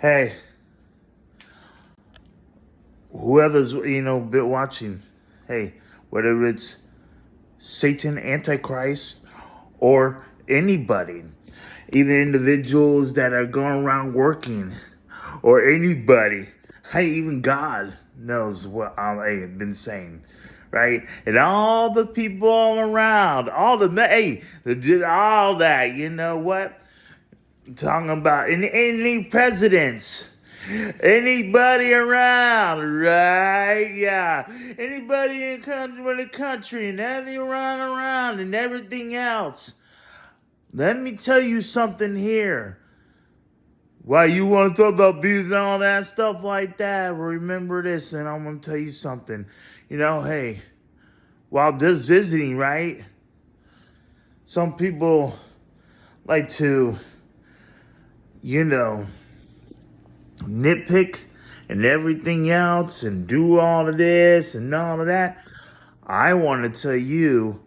Hey, whoever's, been watching, hey, whether it's Satan, Antichrist, or anybody, even individuals that are going around working, or anybody, hey, even God knows what I've been saying, right? And all the people all around, they did all that, you know what? Talking about any presidents, anybody around, right? Yeah, anybody in the country and everything around and everything else. Let me tell you something here. Why you want to talk about bees and all that stuff like that? Well, remember this, and I'm gonna tell you something. Hey, while just visiting, right? Some people like to, nitpick and everything else and do all of this and all of that. I want to tell you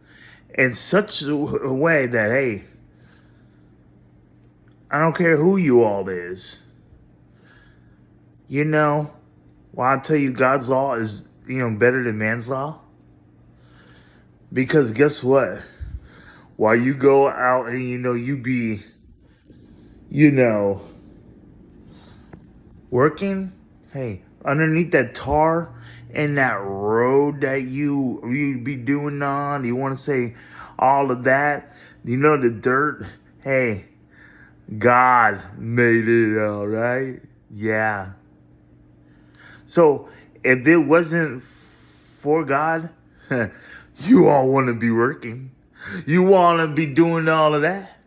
in such a way that, hey, I don't care who you all is. I tell you God's law is, better than man's law. Because guess what? While you go out and, you be, working, hey, underneath that tar and that road that you be doing on, you want to say all of that, the dirt, hey, God made it all right. Yeah. So if it wasn't for God, you all want to be working. You want to be doing all of that.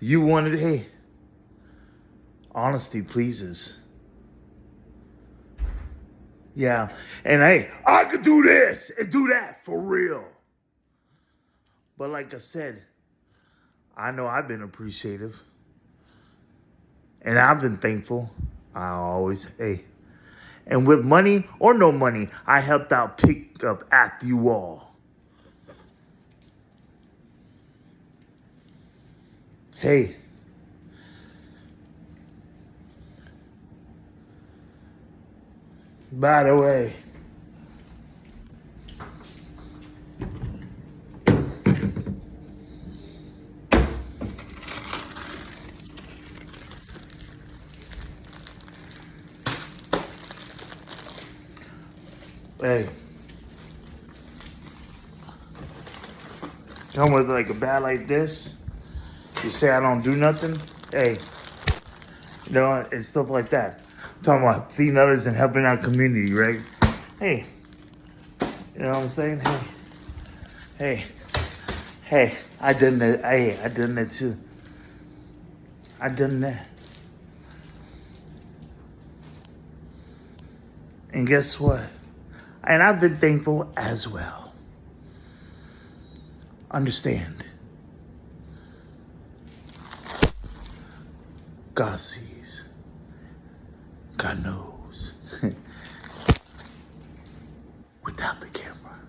You wanted, hey, honesty pleases. Yeah. And hey, I could do this and do that for real. But like I said, I know I've been appreciative. And I've been thankful. I always, hey. And with money or no money, I helped out pick up after you all. Hey. By the way, hey, come with like a bag like this. You say I don't do nothing. Hey, and stuff like that. I'm talking about feeding others and helping our community, right? Hey, you know what I'm saying? Hey, I done that. Hey, I done that too. I done that. And guess what? And I've been thankful as well. Understand. God sees. God knows. Without the camera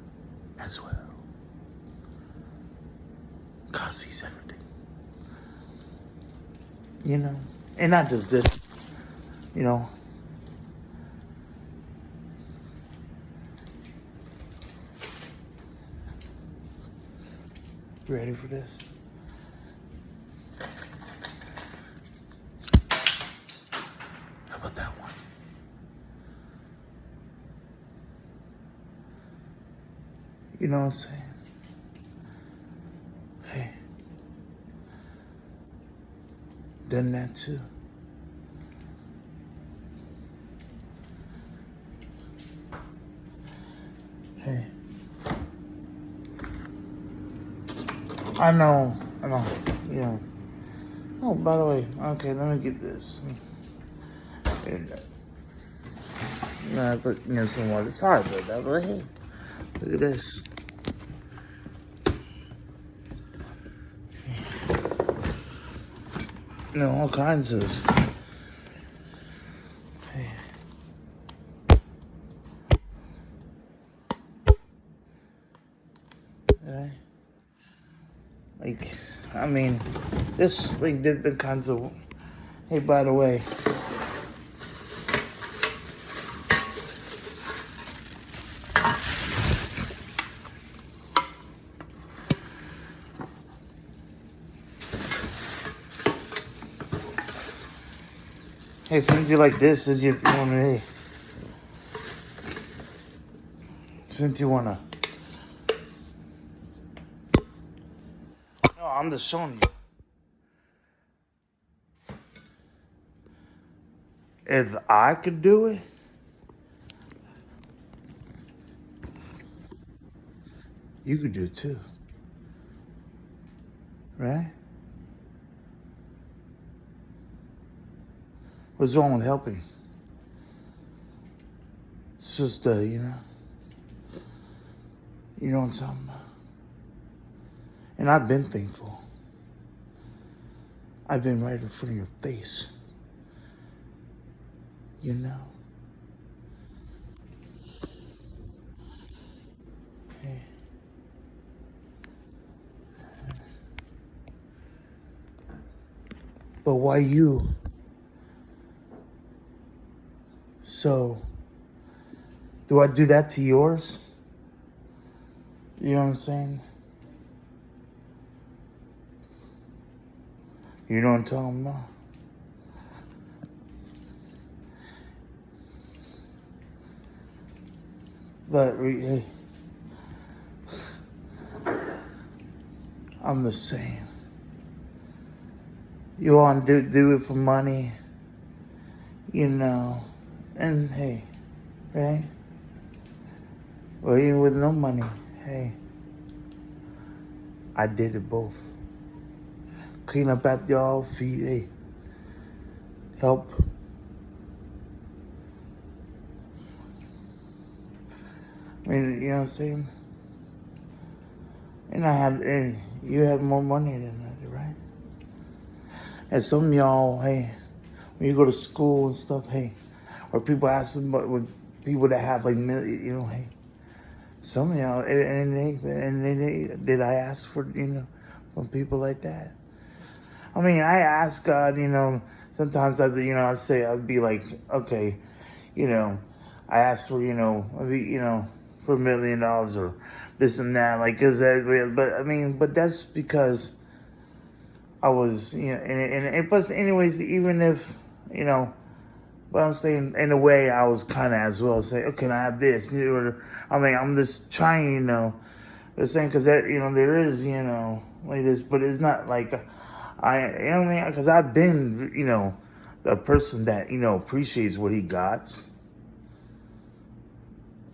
as well. God sees everything. And not just this, You ready for this? How about that one? You know what I'm saying? Hey. Done that too. Hey. I know. Oh, by the way, okay, let me get this. I put some water. Sorry about that, but hey, look at this. All kinds of. Hey. Okay. This, different kinds of. Hey, by the way, Hey, since you like this, since you want to, hey, since you want to, no, I'm just showing you. If I could do it, you could do it too. Right? What's wrong with helping? It's just, you know what I'm talking about. And I've been thankful. I've been right in front of your face. You know? Hey. But why you? So, do I do that to yours? You know what I'm saying? You know what I'm talking about? But, hey, I'm the same. You want to do it for money, you know, and hey, right? Or even with no money, hey, I did it both. Clean up at y'all feet, hey, help. I mean, you know what I'm saying? And you had more money than that, right? And some of y'all, hey, when you go to school and stuff, hey, or people ask them about with people that have like, you know, hey, some of y'all, and they did I ask for, you know, from people like that? I mean, I ask God, you know, sometimes I say, I'd be like, okay, you know, I asked for, you know, for $1 million or this and that, like, cause that, but I mean, but that's because I was, you know, and plus, anyways, even if, you know, but I'm saying, in a way, I was kind of as well say, okay, can I have this? I mean, I'm just trying, you know, the same, because that, you know, there is, you know, like this, but it's not like, you know what I mean? Because I've been, you know, the person that, you know, appreciates what he got.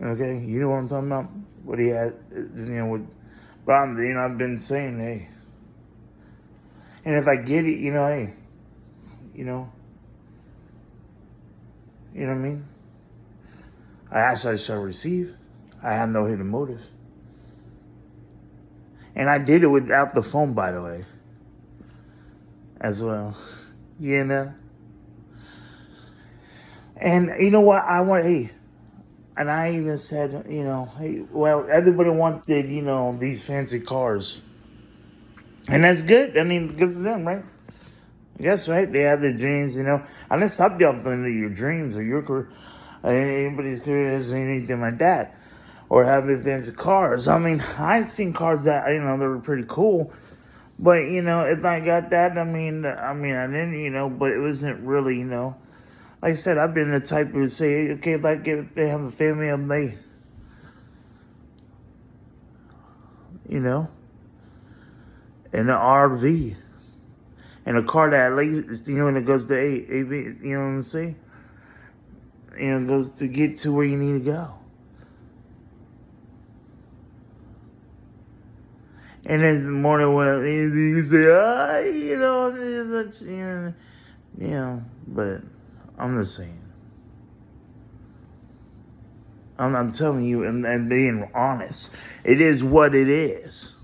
Okay, you know what I'm talking about? What he had, you know, but you know, I've been saying, hey, and if I get it, you know, hey, you know, you know what I mean? I ask, I shall receive. I have no hidden motive. And I did it without the phone, by the way, as well. You know? And you know what? Hey, and I even said, you know, hey, well, everybody wanted, you know, these fancy cars. And that's good. I mean, good for them, right? Yes, right. They have their dreams, you know. I didn't stop y'all from your dreams or your career, anybody's career or anything like that. Or have the fancy cars. I mean, I've seen cars that, you know, they were pretty cool. But, you know, if I got that, I mean, I didn't, you know, but it wasn't really, you know. Like I said, I've been the type who would say, okay, if they have a family, you know, in an RV. And a car that at least, you know, when it goes to AV, you know what I'm saying? You know, goes to get to where you need to go. And then in the morning when you say, you know, but I'm the same. I'm telling you, and being honest, it is what it is.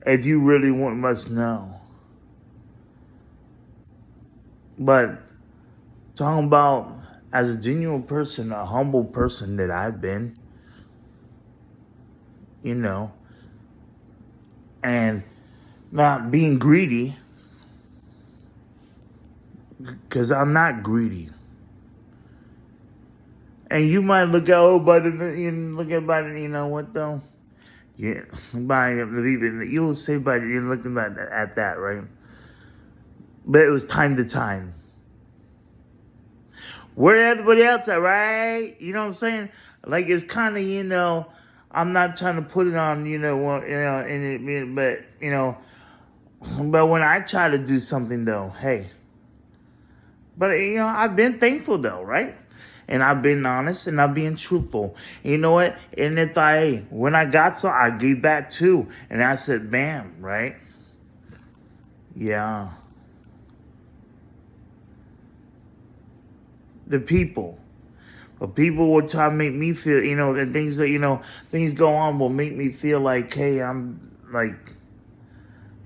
If you really must know. But talking about as a genuine person, a humble person that I've been, you know, and not being greedy, because I'm not greedy. And you might look at, you know what though? Yeah, you'll say, but you're looking at that, right? But it was time to time. Where everybody else at, right? You know what I'm saying? Like it's kind of, I'm not trying to put it on, but but when I try to do something though, hey, but I've been thankful though, right? And I've been honest and I've been truthful. And you know what? And if when I got some, I gave back too. And I said, bam, right? Yeah. The people. But people will try to make me feel, and things that, things go on will make me feel like, hey, I'm like,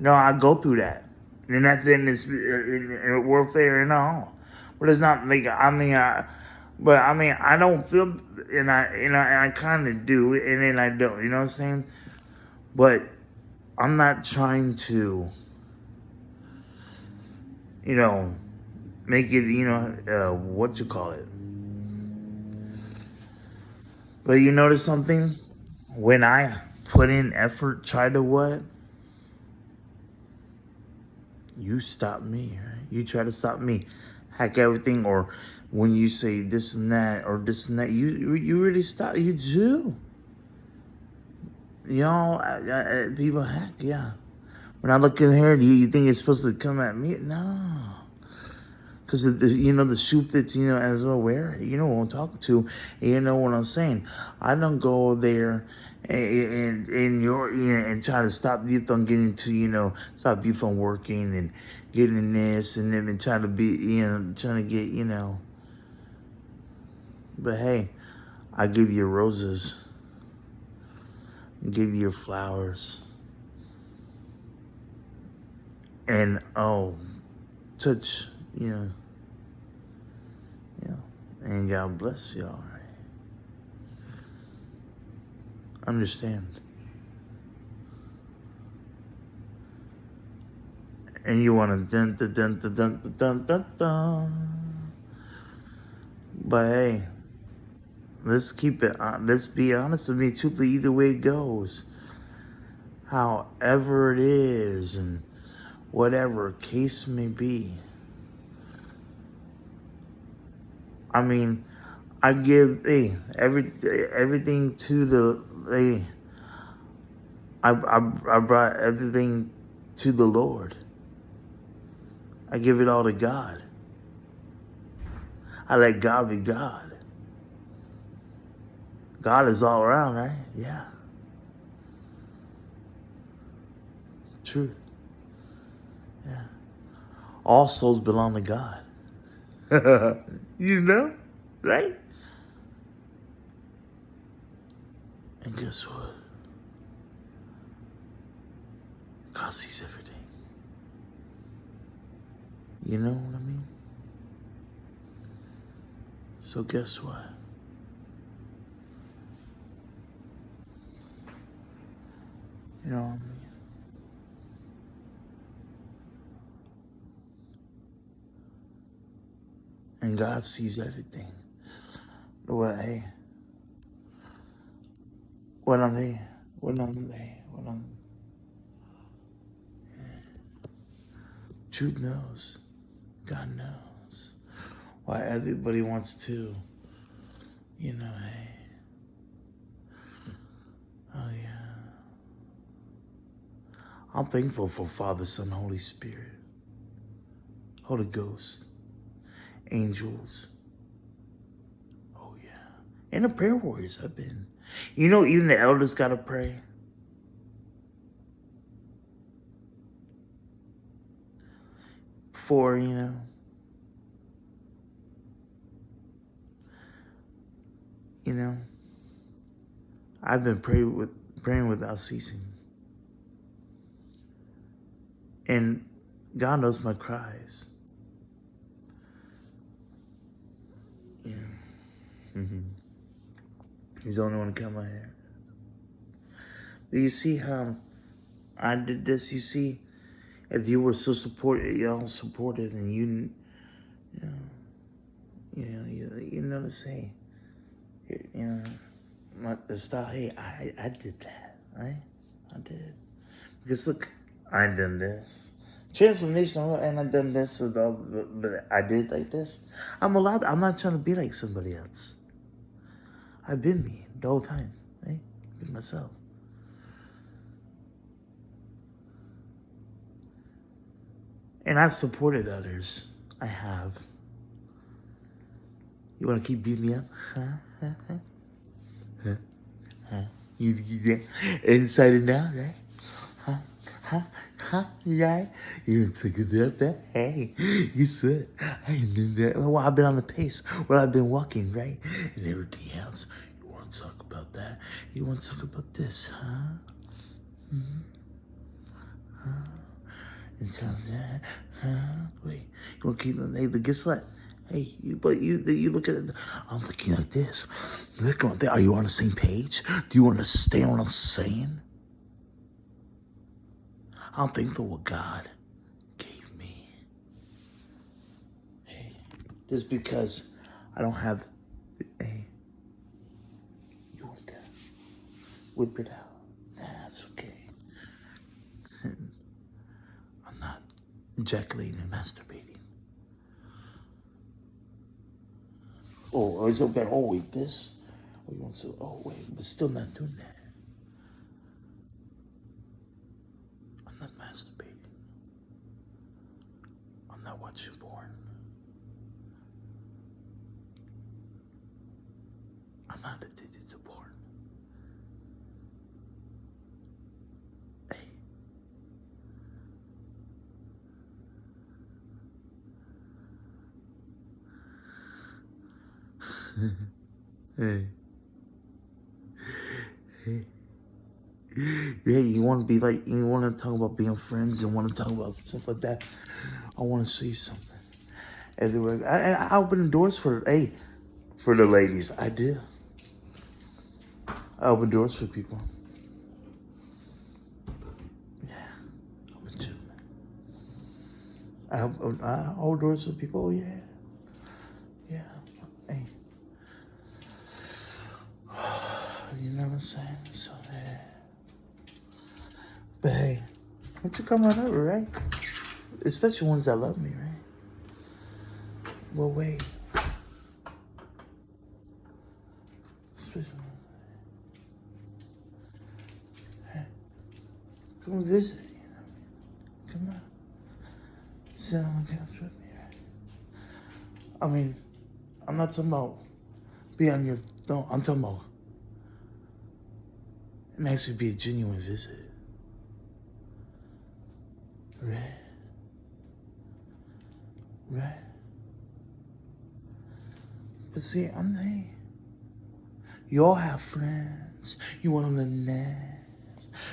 I go through that. And that's in this warfare and all. But it's not like, I don't feel, and I kind of do, and then I don't, you know what I'm saying? But I'm not trying to, make it, what you call it. But you notice something? When I put in effort, try to what? You stop me, right? You try to stop me, hack everything, or when you say this and that, or this and that, you really stop. You do. People hack, yeah. When I look in here, you think it's supposed to come at me? No. Because, the shoe fits, as well. Where? You know what I'm talking to. And you know what I'm saying. I don't go there and and try to stop you from getting to, stop you from working and getting this and then trying to be, trying to get, But hey, I give you roses. I give you your flowers. And, touch, Yeah. And God bless y'all. Right? Understand. And you want to dun dun dun dun dun dun dun dun. But hey, let's keep it. Let's be honest with me. Truthfully, either way it goes, however it is, and whatever case may be. I mean, I give everything to the I brought everything to the Lord. I give it all to God. I let God be God. God is all around, right? Yeah. Truth. Yeah. All souls belong to God. Right? And guess what? God sees everything. You know what I mean? So guess what? You know what I mean? And God sees everything. What, hey, what are they? Truth knows. God knows. Why everybody wants to, hey. Oh, yeah. I'm thankful for Father, Son, Holy Spirit, Holy Ghost, angels. Oh, yeah. And the prayer warriors have been. Even the elders got to pray. For, I've been praying without ceasing. And God knows my cries. Yeah. Mm-hmm. He's the only one to cut my hair. Do you see how I did this? You see, if you were so supportive, and you notice, hey, not the style. Hey, I did that, right? I did. Because look, I done this. Transformation, and I've done this, but I did like this. I'm allowed. I'm not trying to be like somebody else. I've been me the whole time, right? Been myself. And I've supported others. I have. You want to keep beating me up? Huh? Huh? Huh? Huh? Huh? You inside and out, right? Huh? Huh? Huh? Yeah. You didn't take it up that? Hey, you said I ain't did that. Well, I've been on the pace. Well, I've been walking, right? And everything else. You want to talk about that? You want to talk about this, huh? Mm-hmm. Huh? And come that, huh? Wait, you want to keep the neighbor? Guess what? Hey, you look at it. I'm looking like this. Look at that. Are you on the same page? Do you understand what I'm saying? I'm thankful what God gave me. Hey, just because I don't have, hey, you want that? Whip it out. That's okay. I'm not ejaculating and masturbating. Oh, it's okay. Oh, wait, this? Oh, you want to? Oh, wait, but still not doing that. I'm not masturbating. I'm not watching porn. I'm not addicted to porn. Hey. Hey. Hey. Yeah, you want to be like, you want to talk about being friends and want to talk about stuff like that. I want to say something. Everywhere, I open the doors for, hey, for the ladies. I do. I open doors for people. Yeah, I'm a gentleman. I open doors for people. Oh, yeah. Yeah. Hey. You know what I'm saying? So, yeah. But hey, why don't you come on over, right? Especially ones that love me, right? Well, wait. Especially, hey, come visit. You know? Come on. Sit on the couch with me, right? I mean, I'm not talking about be on your phone. I'm talking about it may actually be a genuine visit. Right? Right? But see, I'm the. You all have friends. You went on the net.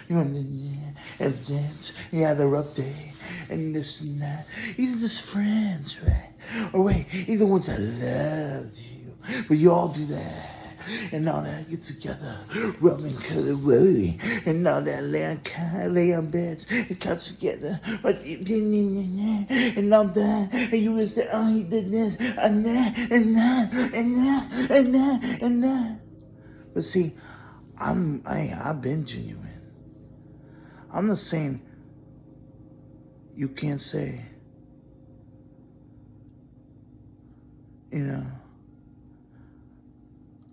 You went on the net and dance. You had a rough day and this and that. Either just friends, right? Or wait, either ones that loved you. But you all do that. And all that get together, rubbing color away, and all that lay on beds and couch together, and all that, and you would say, oh, he did this, and that, and that, and that, and that, and that. But see, I've been genuine. I'm not saying you can't say, you know,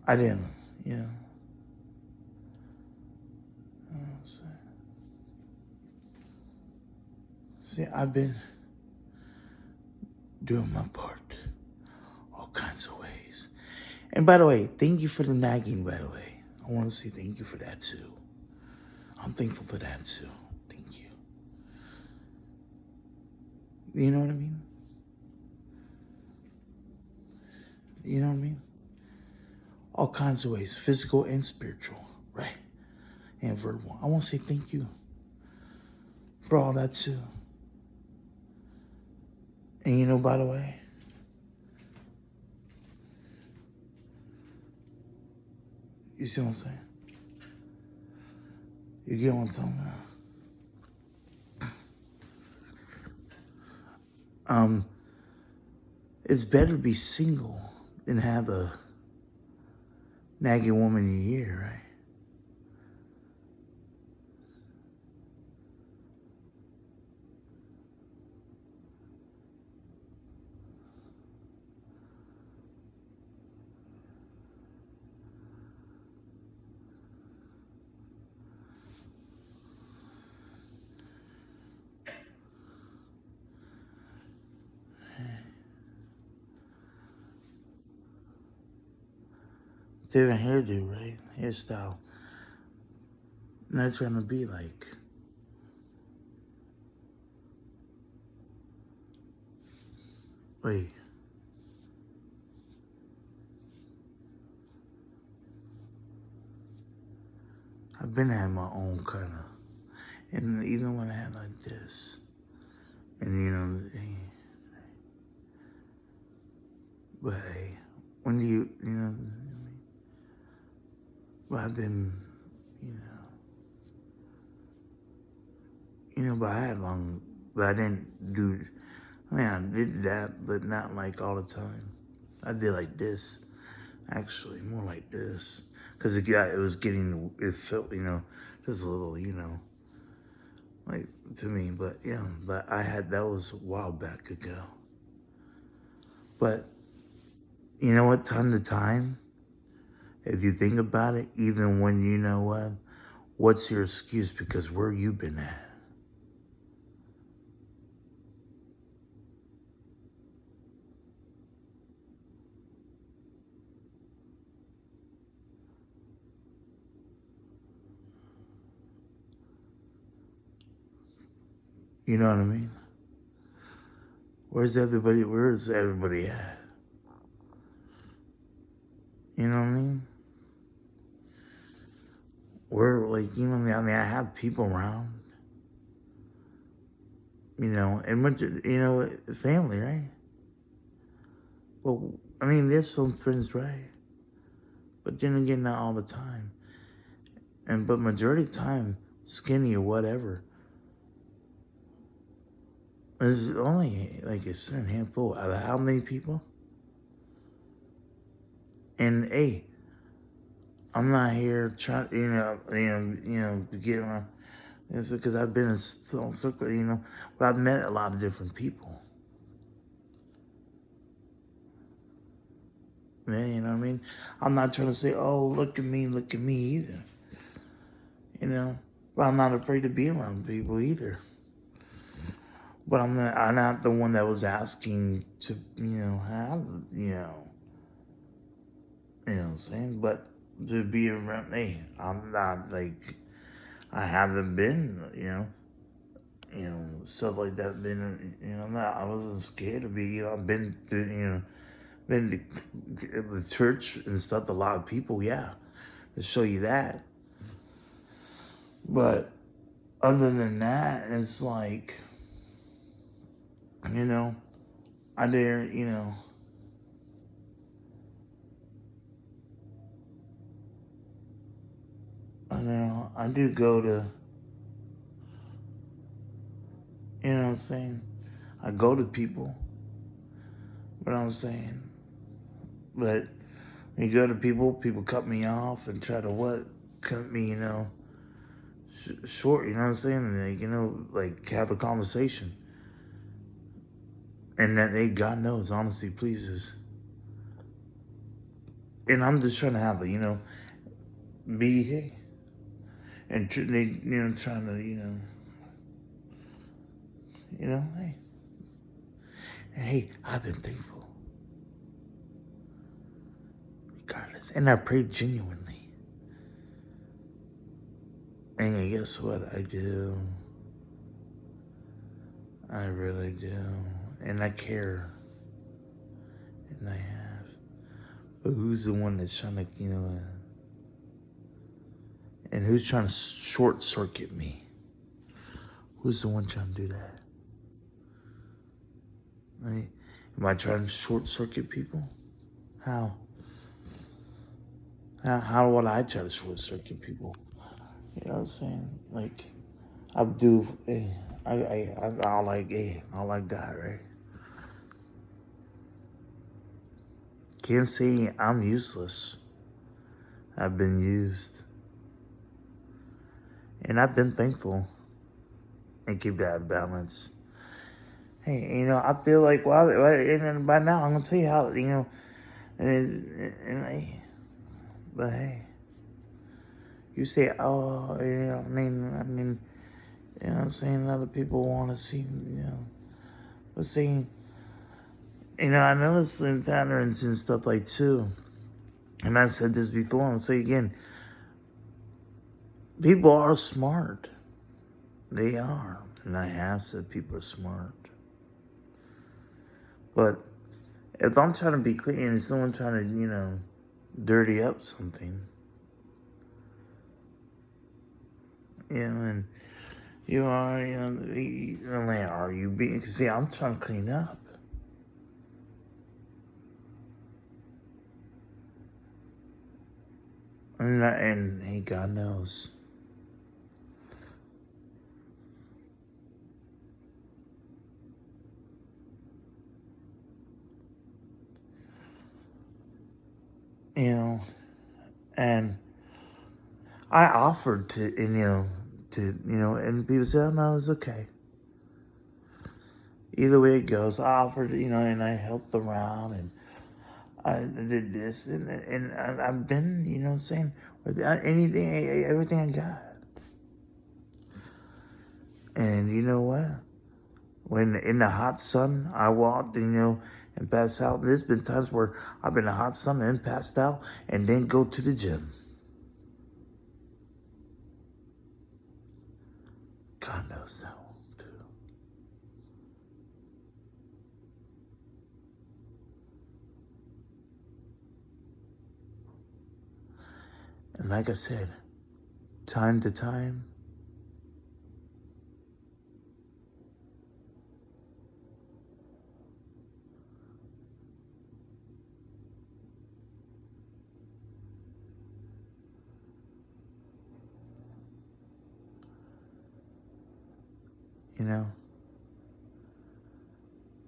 I didn't, you know. See, I've been doing my part all kinds of ways. And by the way, thank you for the nagging, by the way. I want to say thank you for that too. I'm thankful for that too. Thank you. You know what I mean? You know what I mean? All kinds of ways, physical and spiritual, right? And verbal. I want to say thank you for all that too. And you know, by the way, you see what I'm saying? You get what I'm talking about? It's better to be single than have a nagging woman in your ear, right? different hairdo, right? Hairstyle. Not trying to be like. Wait. I've been had my own kind of. And even when I had like this. And hey, but hey, when but I've been, but I had long, but I didn't do, I did that, but not like all the time. I did like this, actually, more like this. Because it felt, just a little, like to me, but but that was a while back ago. But you know what, time to time, if you think about it, even when what's your excuse? Because where you been at? You know what I mean? Where's everybody at? You know what I mean? We're like, I have people around, and much, family, right? Well, there's some friends, right? But then again, not all the time. But majority of the time, skinny or whatever, there's only like a certain handful out of how many people? And hey, I'm not here trying, to get around. It's because I've been in circle, but I've met a lot of different people. Yeah, you know what I mean? I'm not trying to say, oh, look at me either. But I'm not afraid to be around people either. But I'm not the one that was asking to, have, what I'm saying? But to be around me, I'm not like, I haven't been, stuff like that. I wasn't scared to be, I've been to, been to the church and stuff, a lot of people, yeah, to show you that. But other than that, it's like, I dare, I do go to, you know what I'm saying? I go to people, but I'm saying, but when you go to people cut me off and try to cut me, short, you know what I'm saying? And like have a conversation. And that, hey, God knows, honesty pleases. And I'm just trying to have be, hey, and they, trying to, hey. And hey, I've been thankful. Regardless. And I prayed genuinely. And guess what? I do. I really do. And I care. And I have. But who's the one that's trying to, and who's trying to short circuit me? Who's the one trying to do that? Right? Am I trying to short circuit people? How? How would I try to short circuit people? You know what I'm saying? Like, I do. I like God, right? Can't say I'm useless. I've been used, and I've been thankful, and keep that balance. Hey, I feel like and then by now I'm gonna tell you how, but hey, you say, oh, you know what I'm saying? Other people want to see, but saying, I noticed in patterns and stuff like too. And I said this before, I'll say again, people are smart. They are. And I have said people are smart. But if I'm trying to be clean and someone trying to, dirty up something, and are you being, see, I'm trying to clean up. And hey, God knows. And I offered to, and people said, oh, no, it's okay. Either way it goes, I offered, and I helped them out, and I did this, and I've been, saying, with anything, everything I got. And you know what? When in the hot sun, I walked, and passed out. There's been times where I've been in the hot sun and passed out and then go to the gym. God knows that one, too. And like I said, time to time,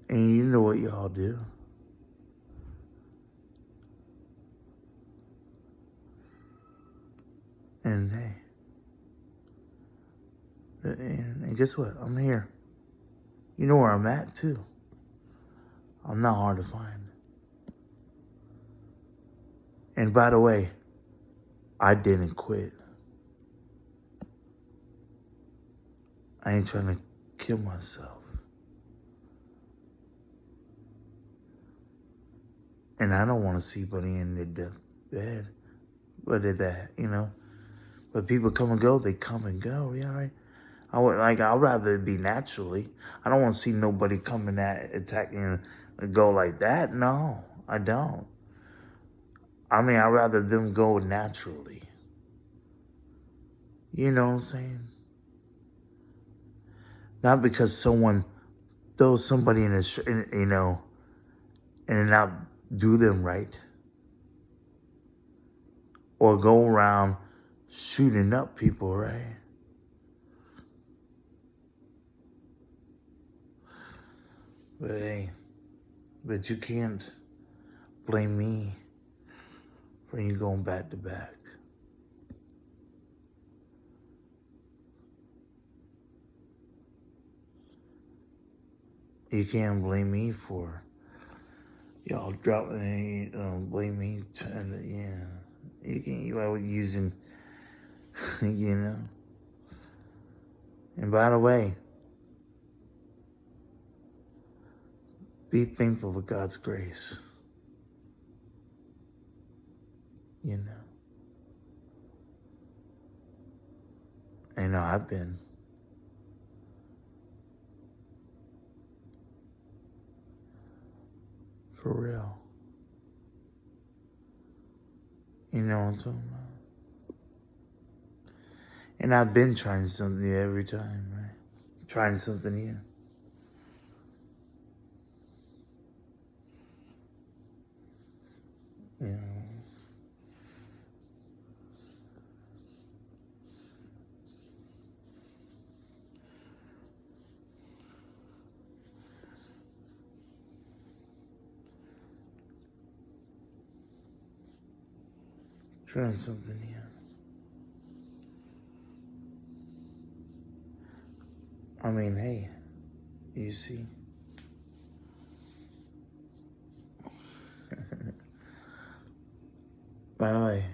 and you know what y'all do. And hey, and guess what? I'm here. You know where I'm at, too. I'm not hard to find. And by the way, I didn't quit. I ain't trying to kill myself. And I don't want to see anybody in their deathbed. But but people come and go, they come and go, right? I'd rather it be naturally. I don't want to see nobody coming attacking and go like that. No, I don't. I mean, I'd rather them go naturally. You know what I'm saying? Not because someone throws somebody and not do them right. Or go around shooting up people, right? But hey, you can't blame me for you going back to back. You can't blame me for y'all dropping, blame me, You can't, using, And by the way, be thankful for God's grace. I know I've been. For real. You know what I'm talking about? And I've been trying something new every time, right? Trying something new. Trying something new. I mean, hey, you see. By the way,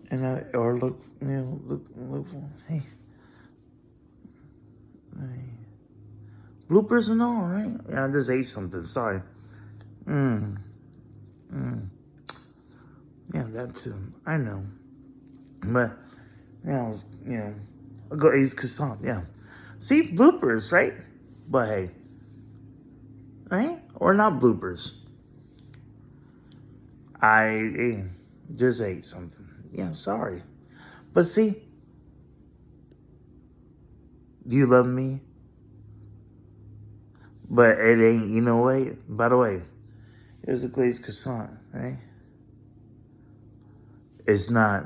And or look, look for, hey, bloopers and all, right? Yeah, I just ate something. Sorry. Mm, mm. Yeah, that too. I know. But, I was, I'll go eat croissant. Yeah. See, bloopers, right? But hey, right? Or not bloopers. I just ate something. Yeah, sorry. But see, you love me, but it ain't, by the way, here's a glazed croissant, right? It's not,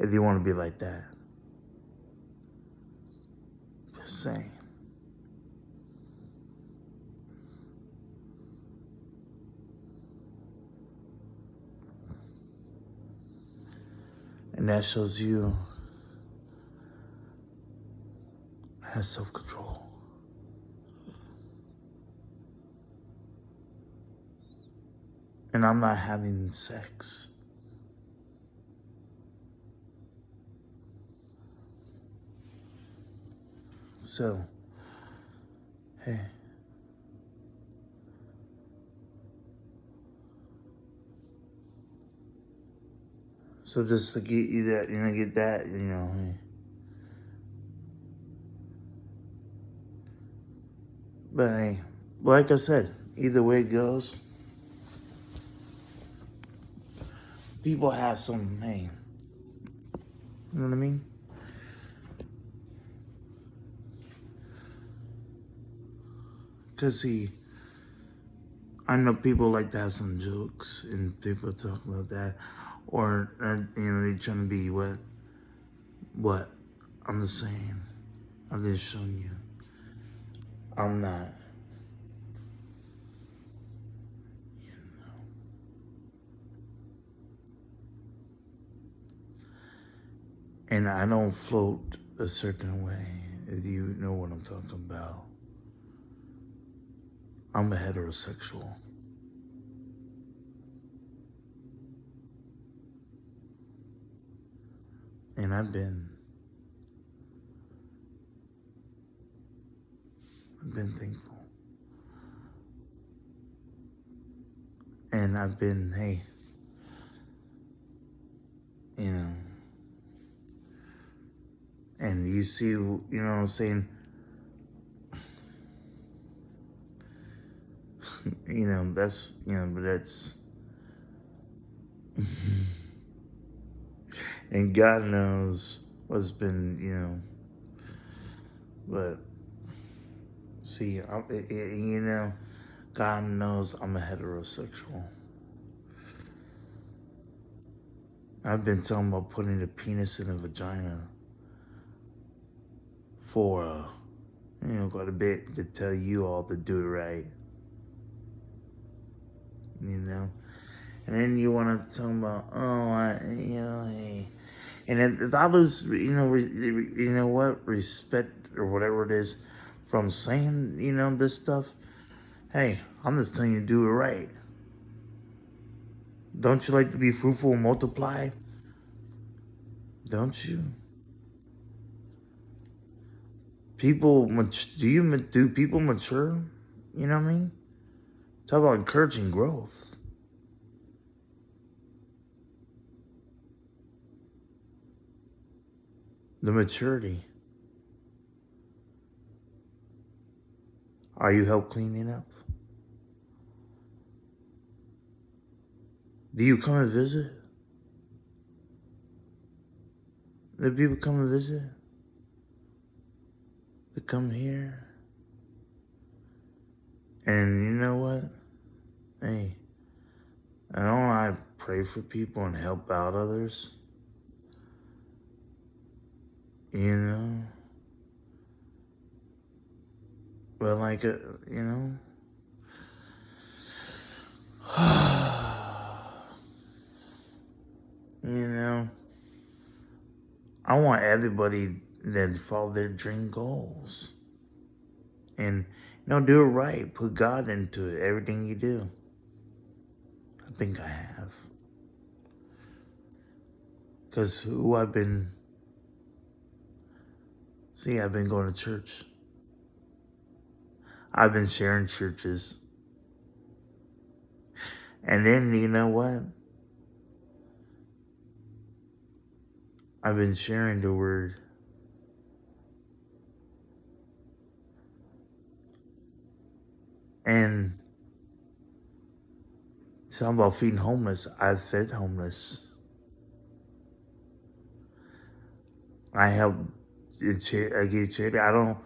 if you want to be like that. Just saying. And that shows you has self-control. And I'm not having sex. So, hey. So just to get you that, get that, hey. But hey, like I said, either way it goes, people have some, hey, you know what I mean? Because see, I know people like to have some jokes and people talk about that. Or, they're trying to be what? What? I'm just saying. I'm just showing you. I'm not. And I don't float a certain way, if you know what I'm talking about. I'm a heterosexual. And I've been thankful. And I've been, hey, you know, and you see, what I'm saying? That's, but that's, and God knows what's been, but see, God knows I'm a heterosexual. I've been talking about putting a penis in a vagina for, quite a bit to tell you all to do it right. And then you want to talk about, hey. And if I lose, respect or whatever it is from saying, this stuff, hey, I'm just telling you to do it right. Don't you like to be fruitful and multiply? Don't you? Do people mature? You know what I mean? Talk about encouraging growth. The maturity. Are you help cleaning up? Do you come and visit? Do people come and visit? They come here. And you know what? Hey, I pray for people and help out others. But like, I want everybody to follow their dream goals. And, do it right. Put God into it, everything you do. I think I have. Because I've been going to church. I've been sharing churches. And then, you know what? I've been sharing the word. And talking about feeding homeless, I've fed homeless. I help. I give charity. I don't.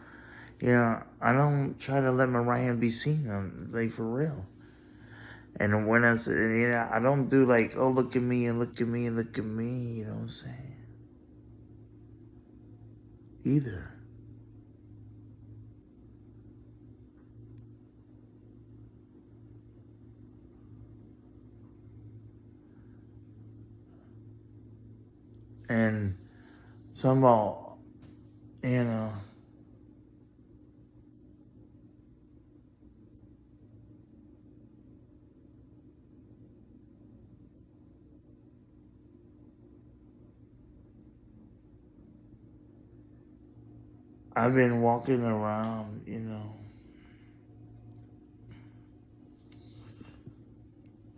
I don't try to let my right hand be seen. Like, for real. And when I say, I don't do like, oh, look at me and look at me and look at me. You know what I'm saying? Either. And somehow, you know, I've been walking around,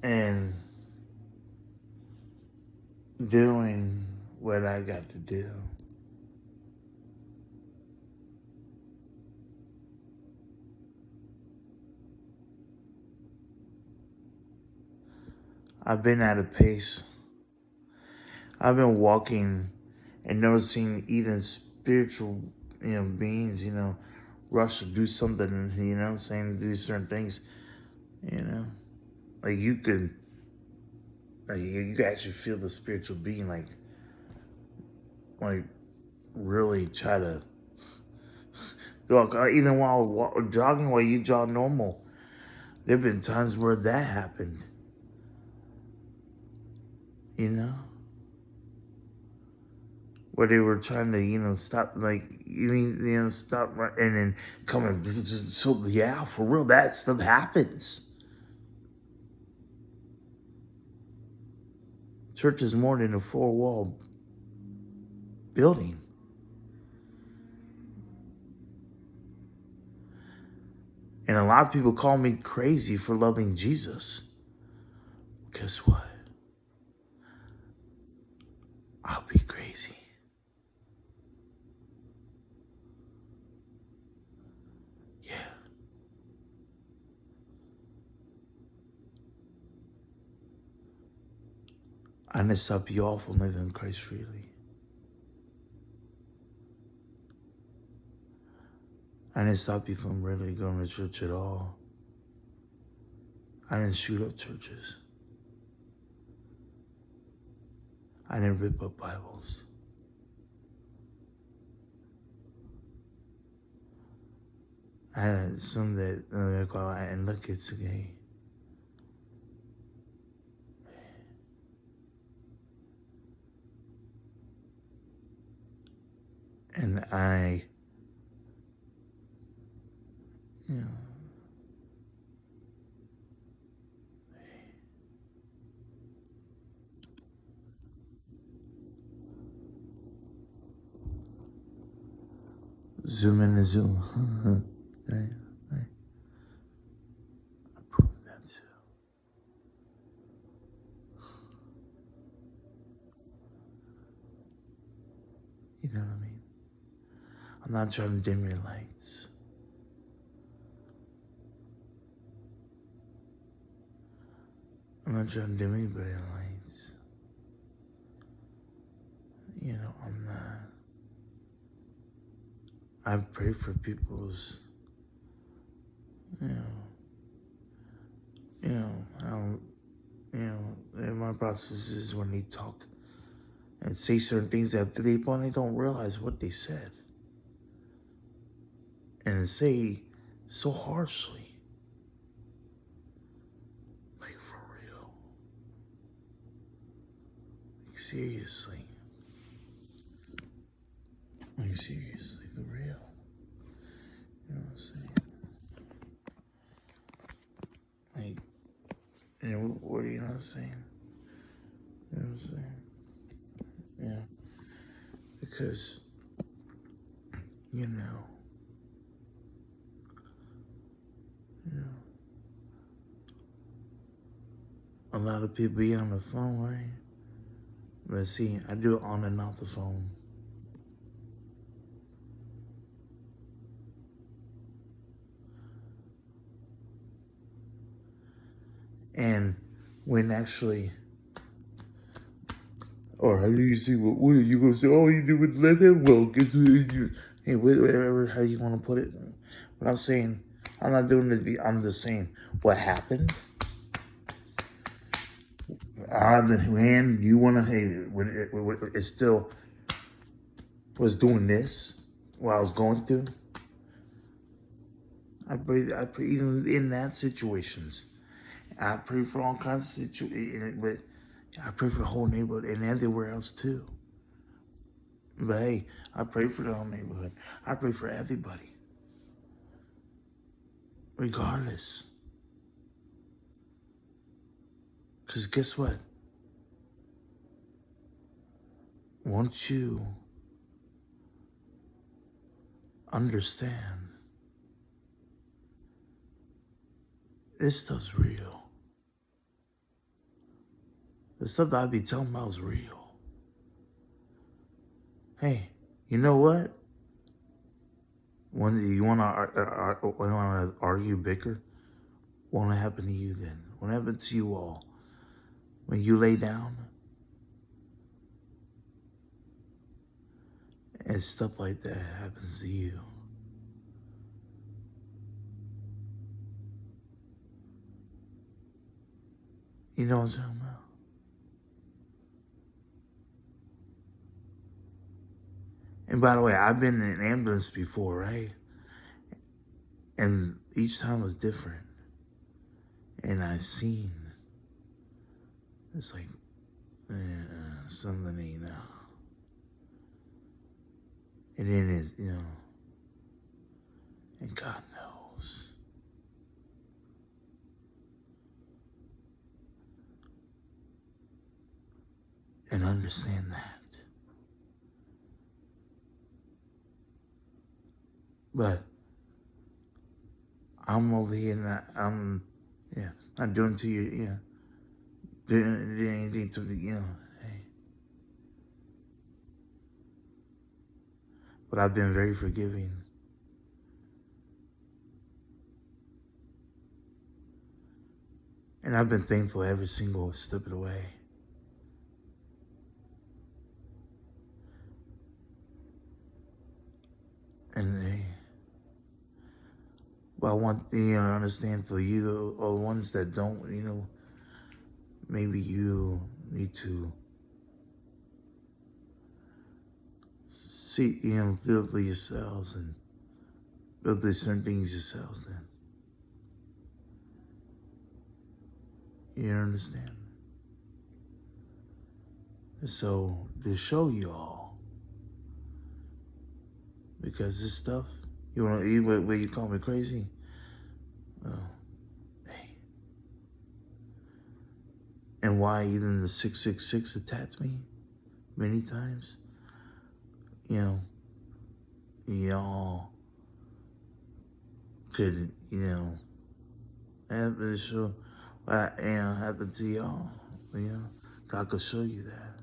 and doing what I got to do. I've been at a pace. I've been walking and noticing even spiritual, beings, rush to do something, saying do certain things, like you could, you could actually feel the spiritual being, like really try to, look, even while jogging, while you jog normal, there've been times where that happened, where they were trying to, stop, like, stop and then coming. So, yeah, for real, that stuff happens. Church is more than a four-wall building. And a lot of people call me crazy for loving Jesus. Guess what? I'll be crazy. Yeah. I didn't stop you all from living Christ freely. I didn't stop you from really going to church at all. I didn't shoot up churches. I didn't rip up Bibles. I had some that go out and look, it's gay. And I, zoom in and zoom. Right. I prove that too. You know what I mean? I'm not trying to dim your lights. I'm not trying to dim anybody's lights. I'm not. I pray for people's, I don't, in my processes when they talk and say certain things that they probably don't realize what they said. And say so harshly. Like, for real. Like, seriously. Like, seriously, the real. You know what I'm saying? Like, what are you not saying? You know what I'm saying? Yeah, because you know, you know, a lot of people be on the phone, right? But see, I do it on and off the phone. And when actually, or how do you see what are you gonna say? Oh, you do it, let them go. Guess what you? Hey, whatever, how you want to put it. But I'm saying, I'm not doing it. I'm just saying what happened. On the hand, you want to, hey, when it still was doing this while I was going through. I pray even in that situations. I pray for all kinds of situations, but I pray for the whole neighborhood and everywhere else too. But hey, I pray for the whole neighborhood. I pray for everybody, regardless. Because guess what? Once you understand this stuff's real, the stuff that I be telling about is real. Hey, you know what? When you want to argue, bicker, won't happen to you then. Won't happen to you all. When you lay down and stuff like that happens to you. You know what I'm talking about? And by the way, I've been in an ambulance before, right? And each time was different. And I seen, it's like, something ain't now. And then it's, and God knows. And understand that. But I'm over here and I'm, not doing to you, doing anything to me, hey. But I've been very forgiving. And I've been thankful every single step of the way. And hey, well, I want to understand for you, or the ones that don't, maybe you need to see, feel for yourselves and build these certain things yourselves then. You understand? So, to show you all, because this stuff, where you call me crazy, well, hey. And why even the 666 attacked me many times, y'all could, happen to show, happen to y'all, God could show you that.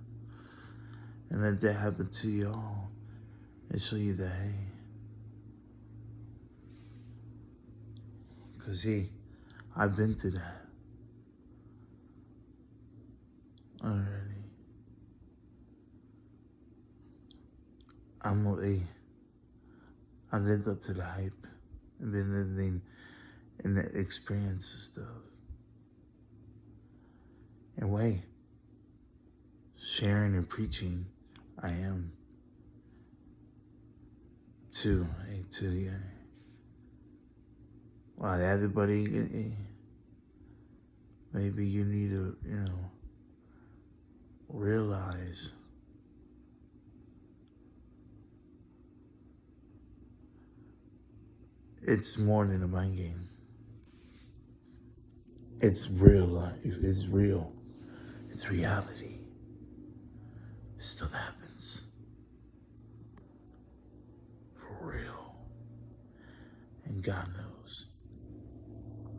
And if that happened to y'all, it show you that, hey, because, hey, I've been through that already. I lived up to the hype and been living in the experience and stuff. And wait, sharing and preaching, I am too, yeah. Well, everybody, maybe you need to, realize it's more than a mind game. It's real life. It's real. It's reality. Stuff happens. For real. And God knows.